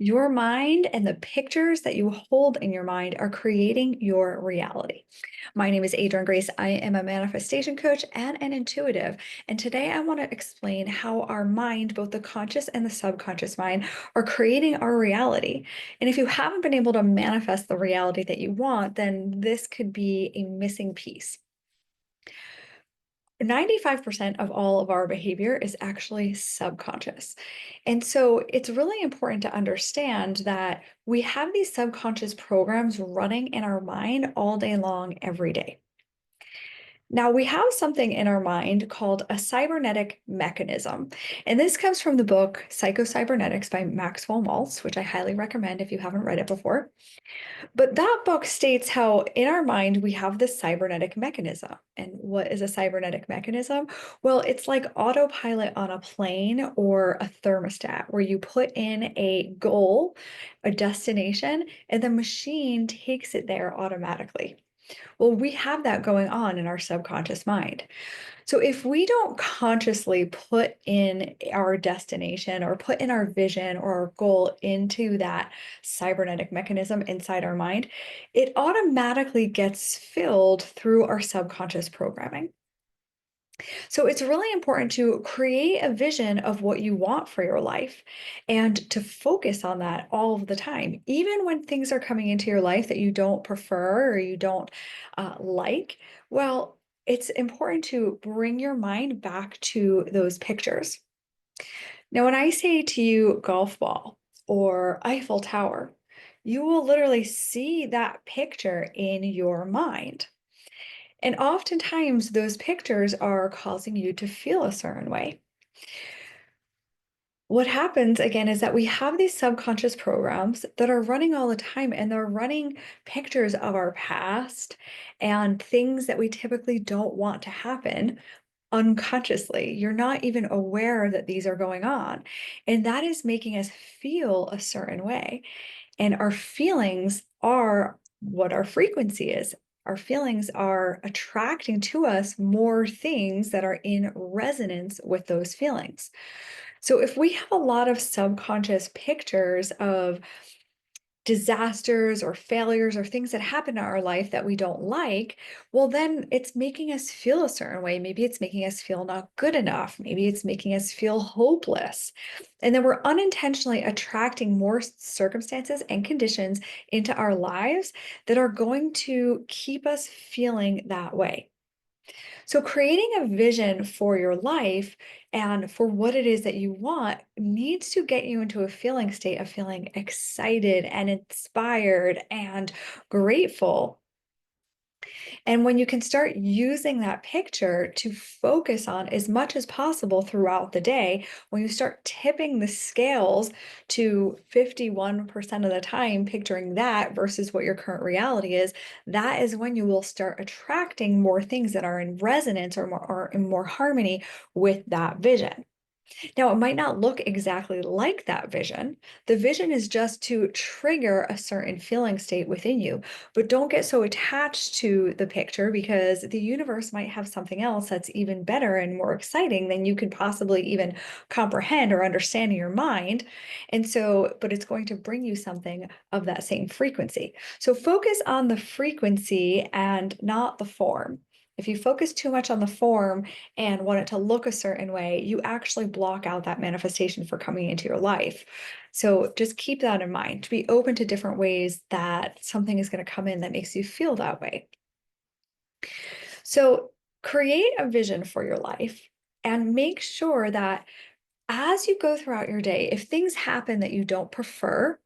Your mind and the pictures that you hold in your mind are creating your reality. My name is Adrienne Grace. I am a manifestation coach and an intuitive. And today I want to explain how our mind, both the conscious and the subconscious mind, are creating our reality. And if you haven't been able to manifest the reality that you want, then this could be a missing piece. 95% of all of our behavior is actually subconscious. And so it's really important to understand that we have these subconscious programs running in our mind all day long, every day. Now, we have something in our mind called a cybernetic mechanism. And this comes from the book Psycho-Cybernetics by Maxwell Maltz, which I highly recommend if you haven't read it before. But that book states how in our mind we have this cybernetic mechanism. And what is a cybernetic mechanism? Well, it's like autopilot on a plane or a thermostat where you put in a goal, a destination, and the machine takes it there automatically. Well, we have that going on in our subconscious mind. So if we don't consciously put in our destination or put in our vision or our goal into that cybernetic mechanism inside our mind, it automatically gets filled through our subconscious programming. So it's really important to create a vision of what you want for your life and to focus on that all of the time, even when things are coming into your life that you don't prefer or you don't like. Well, it's important to bring your mind back to those pictures. Now, when I say to you golf ball or Eiffel Tower, you will literally see that picture in your mind. And oftentimes, those pictures are causing you to feel a certain way. What happens again is that we have these subconscious programs that are running all the time, and they're running pictures of our past and things that we typically don't want to happen unconsciously. You're not even aware that these are going on. And that is making us feel a certain way. And our feelings are what our frequency is. Our feelings are attracting to us more things that are in resonance with those feelings. So if we have a lot of subconscious pictures of disasters or failures or things that happen in our life that we don't like, well, then it's making us feel a certain way. Maybe it's making us feel not good enough. Maybe it's making us feel hopeless. And then we're unintentionally attracting more circumstances and conditions into our lives that are going to keep us feeling that way. So, creating a vision for your life and for what it is that you want needs to get you into a feeling state of feeling excited and inspired and grateful. And when you can start using that picture to focus on as much as possible throughout the day, when you start tipping the scales to 51% of the time, picturing that versus what your current reality is, that is when you will start attracting more things that are in resonance or in more harmony with that vision. Now, it might not look exactly like that vision. The vision is just to trigger a certain feeling state within you, but don't get so attached to the picture because the universe might have something else that's even better and more exciting than you could possibly even comprehend or understand in your mind. And so, but it's going to bring you something of that same frequency. So focus on the frequency and not the form. If you focus too much on the form and want it to look a certain way, you actually block out that manifestation for coming into your life. So just keep that in mind, to be open to different ways that something is going to come in that makes you feel that way. So create a vision for your life and make sure that as you go throughout your day, if things happen that you don't prefer,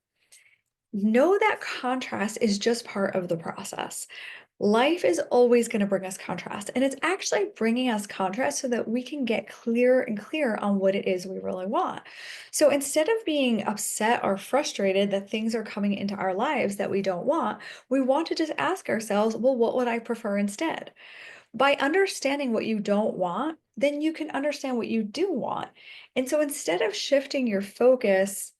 know that contrast is just part of the process. Life is always going to bring us contrast, and it's actually bringing us contrast so that we can get clearer and clearer on what it is we really want. So instead of being upset or frustrated that things are coming into our lives that we don't want, we want to just ask ourselves, well, what would I prefer instead? By understanding what you don't want, then you can understand what you do want. And so instead of shifting your focus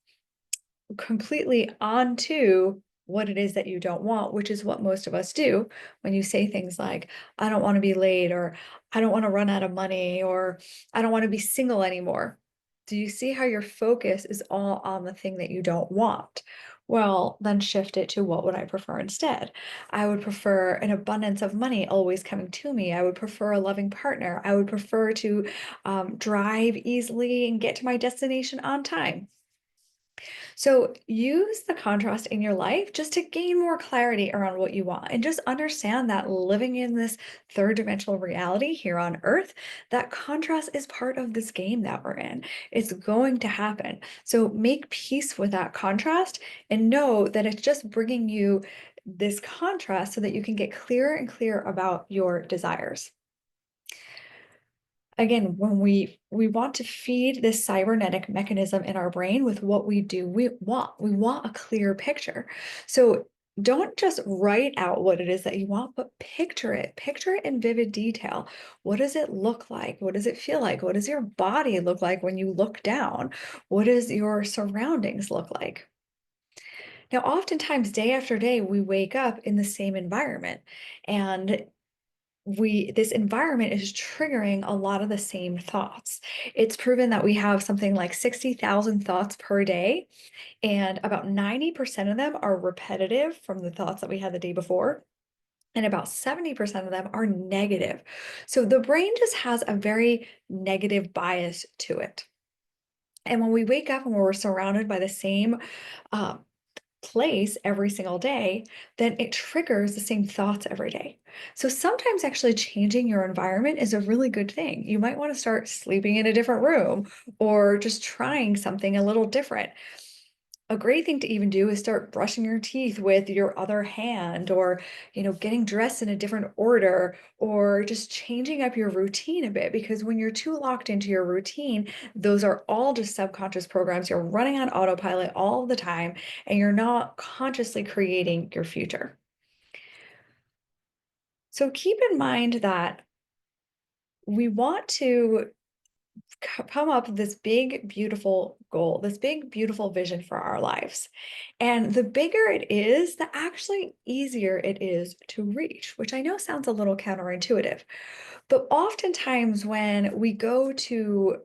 completely onto what it is that you don't want, which is what most of us do when you say things like, I don't want to be late, or I don't want to run out of money, or I don't want to be single anymore. Do you see how your focus is all on the thing that you don't want? Well, then shift it to what would I prefer instead? I would prefer an abundance of money always coming to me. I would prefer a loving partner. I would prefer to drive easily and get to my destination on time. So use the contrast in your life just to gain more clarity around what you want and just understand that living in this third dimensional reality here on earth, that contrast is part of this game that we're in. It's going to happen. So make peace with that contrast and know that it's just bringing you this contrast so that you can get clearer and clearer about your desires. Again, when we want to feed this cybernetic mechanism in our brain with what we do, we want a clear picture. So don't just write out what it is that you want, but picture it in vivid detail. What does it look like? What does it feel like? What does your body look like when you look down? What does your surroundings look like? Now, oftentimes, day after day, we wake up in the same environment, and we this environment is triggering a lot of the same thoughts. It's proven that we have something like 60,000 thoughts per day, and about 90% of them are repetitive from the thoughts that we had the day before, and about 70% of them are negative. So the brain just has a very negative bias to it. And when we wake up and we're surrounded by the same uh, place every single day, then it triggers the same thoughts every day. So sometimes actually changing your environment is a really good thing. You might want to start sleeping in a different room or just trying something a little different. A great thing to even do is start brushing your teeth with your other hand or, getting dressed in a different order or just changing up your routine a bit because when you're too locked into your routine, those are all just subconscious programs. You're running on autopilot all the time and you're not consciously creating your future. So keep in mind that we want to come up with this big, beautiful goal, this big, beautiful vision for our lives. And the bigger it is, the actually easier it is to reach, which I know sounds a little counterintuitive. But oftentimes, when we go to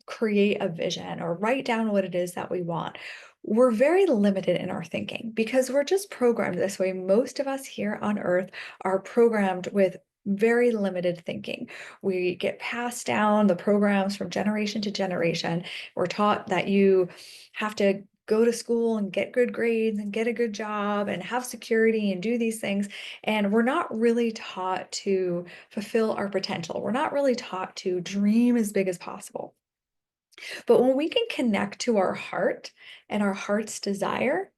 create a vision or write down what it is that we want, we're very limited in our thinking because we're just programmed this way. Most of us here on earth are programmed with very limited thinking. We get passed down the programs from generation to generation. We're taught that you have to go to school and get good grades and get a good job and have security and do these things. And we're not really taught to fulfill our potential. We're not really taught to dream as big as possible. But when we can connect to our heart and our heart's desire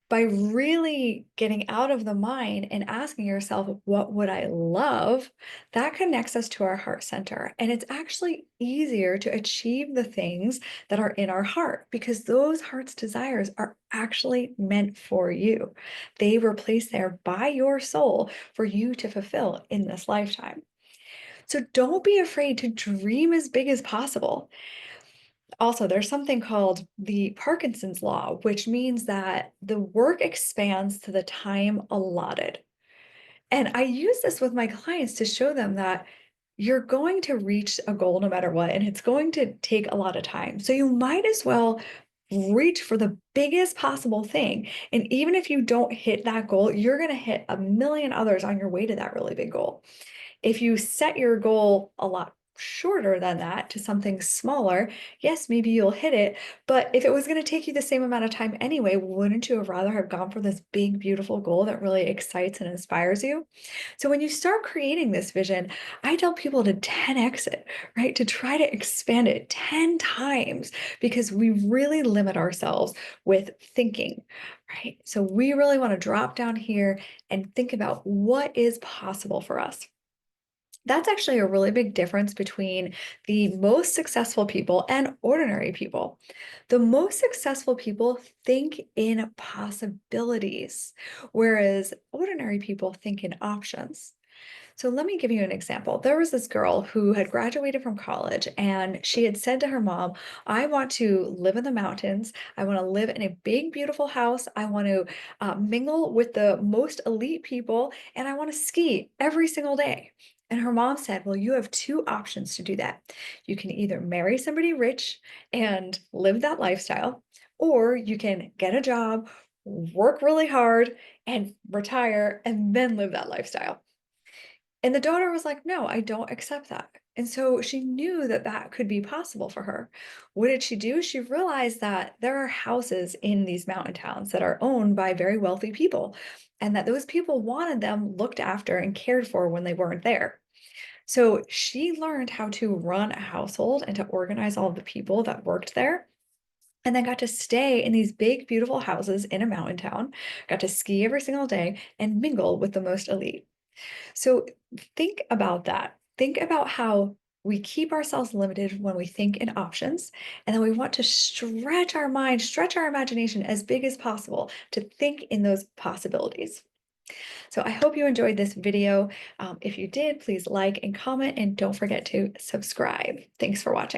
by really getting out of the mind and asking yourself, what would I love? That connects us to our heart center. And it's actually easier to achieve the things that are in our heart because those heart's desires are actually meant for you. They were placed there by your soul for you to fulfill in this lifetime. So don't be afraid to dream as big as possible. Also, there's something called the Parkinson's law, which means that the work expands to the time allotted. And I use this with my clients to show them that you're going to reach a goal no matter what, and it's going to take a lot of time. So you might as well reach for the biggest possible thing. And even if you don't hit that goal, you're going to hit a million others on your way to that really big goal. If you set your goal a lot shorter than that to something smaller, yes, maybe you'll hit it. But if it was going to take you the same amount of time anyway, wouldn't you have rather have gone for this big, beautiful goal that really excites and inspires you? So when you start creating this vision, I tell people to 10x it, right? To try to expand it 10 times because we really limit ourselves with thinking, right? So we really want to drop down here and think about what is possible for us. That's actually a really big difference between the most successful people and ordinary people. The most successful people think in possibilities, whereas ordinary people think in options. So let me give you an example. There was this girl who had graduated from college and she had said to her mom, I want to live in the mountains. I want to live in a big, beautiful house. I want to mingle with the most elite people and I want to ski every single day. And her mom said, well, you have two options to do that. You can either marry somebody rich and live that lifestyle, or you can get a job, work really hard, and retire and then live that lifestyle. And the daughter was like, no, I don't accept that. And so she knew that that could be possible for her. What did she do? She realized that there are houses in these mountain towns that are owned by very wealthy people, and that those people wanted them looked after and cared for when they weren't there. So she learned how to run a household and to organize all of the people that worked there. And then got to stay in these big, beautiful houses in a mountain town, got to ski every single day and mingle with the most elite. So think about that. Think about how we keep ourselves limited when we think in options, and then we want to stretch our mind, stretch our imagination as big as possible to think in those possibilities. So I hope you enjoyed this video. If you did, please like and comment, and don't forget to subscribe. Thanks for watching.